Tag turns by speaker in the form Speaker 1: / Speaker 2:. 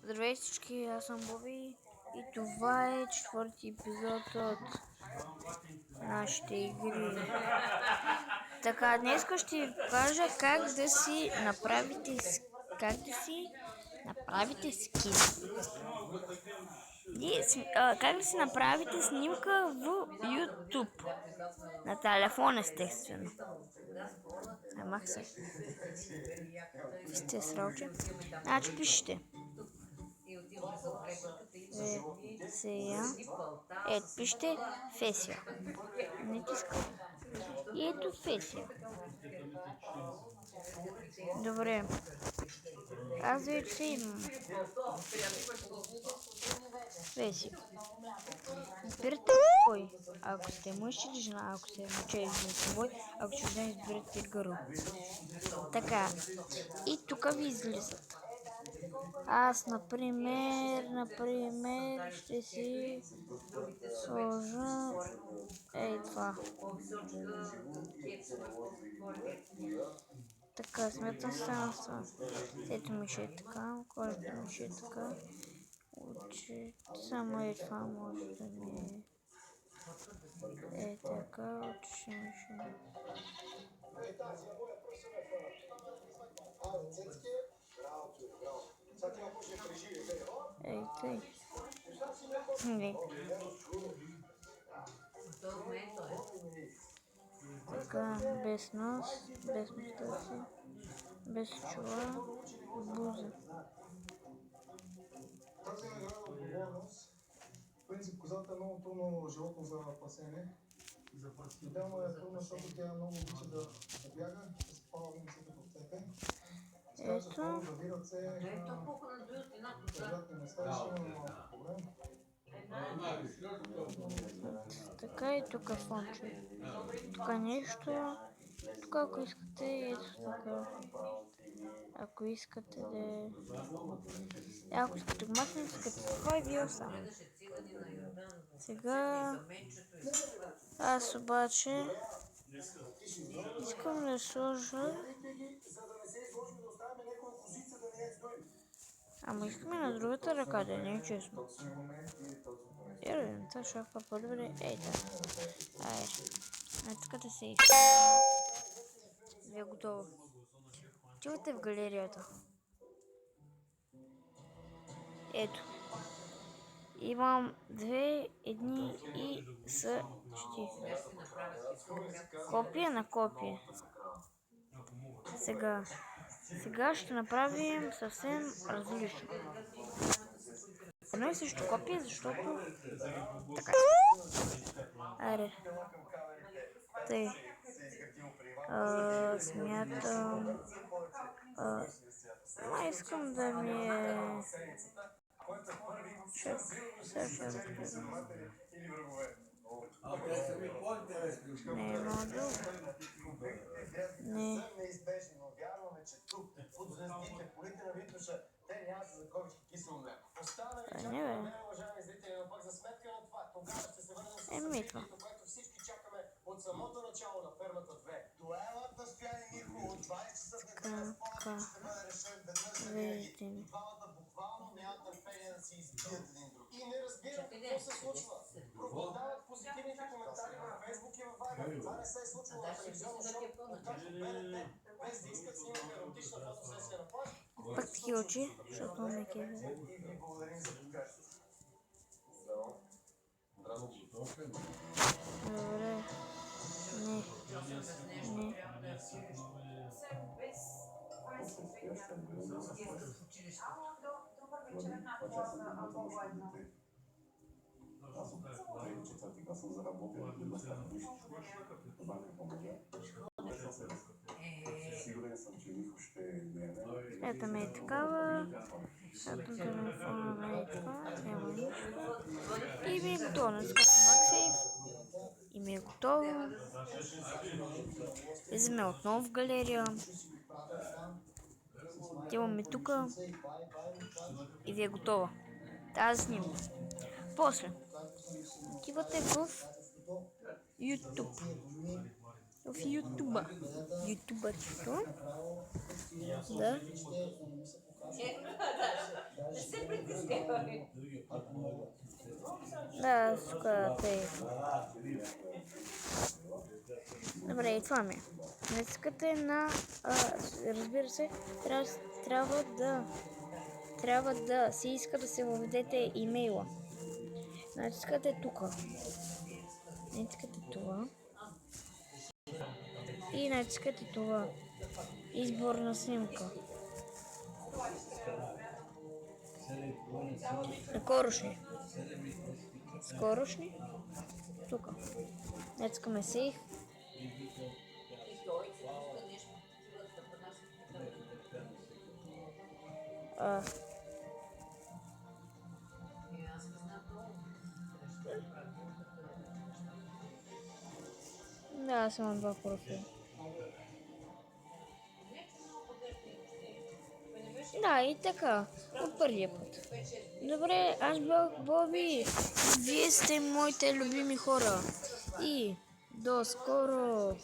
Speaker 1: Здравейте всички, аз съм Боби и това е четвърти епизод от нашите игри. Така, днес ще ви покажа как да си направите скин. Как да си направите снимка в YouTube. На телефон, естествено. Мах се. Сте сроче. Значи пишете. Сега. Ето, пишете Фесия. Натискам. И ето Фесия. Добре. Аз вече имам Фесия. Изберете кой. Ако сте мъж или жена, ако сте момче или свой, ако сте жена, изберете гърл. Така. И тук ви излизат. Аз, например, ще си сложа това. Така, смятам странство. Ето ми ще е така, който ми ще е така. Само това може да ми е така, ще ми ще. Тъй. Не. Така, без нос, без мустаци, без чула, буза.
Speaker 2: В принцип, козата е много трудно животно за пасене. Отделно е трудно, защото тя много обича да бяга, да се пава винците по цепе.
Speaker 1: Ето. Така и тук фонче. Тук нещо. Тук ако искате, ето така. Ако искате да... Ако искате гматни, искате това и вие остана. Сега... Аз обаче... Искам да сложа... Ама искаме на другата ръка, да не е честно. Това шапка по-добре. Да. Натискате се. Ви е готово. Отивате в галерията. Ето. Имам едни и същи. Копия на копия. Сега ще направим съвсем различно. Едно и също копие, защото така. Аре. Тъй. Смятам. Искам да ми е... Чак, сега ще разгледам. Не е много дълго. Не. Не бе. Митва. От самото начало на фермата 2. Дуелът настояне Михо от 20 часа видим. Двамата буквално нямат търпение да си избият един друг. И не разбирам какво се случва. Пропадават позитивните коментари във Фейсбук и във Вайбър. Това не се е случвало на телевизионно шоу. Откакто БНТ, без да искат снимат еротична фотосесия на плаж. Пак таки очи, защото ме кефи. И ви благодарим за подкрепата. Добре. Не. Ето ме е такава. Ето телефона ме е такава. Няма нищо. И ми е готово. И ми е готово. Влизаме отново в галерия. Отиваме тук. И ви е готова тази снимка. После отивате в YouTube. В YouTube. YouTuberчето. Да.
Speaker 2: ако мога.
Speaker 3: Да, тук тъй. Добре, и това ми е. Натискате на... разбира се, трябва да си иска да се въведете имейла. Натискате тук. Натискате това. И натискате това. Избор на снимка. Скорошни. Скорошни. Тук. Натискаме сейф. Да, аз имам два профила. Да, и така. От първия път. Добре, аз бях Боби. Вие сте моите любими хора. И до скоро!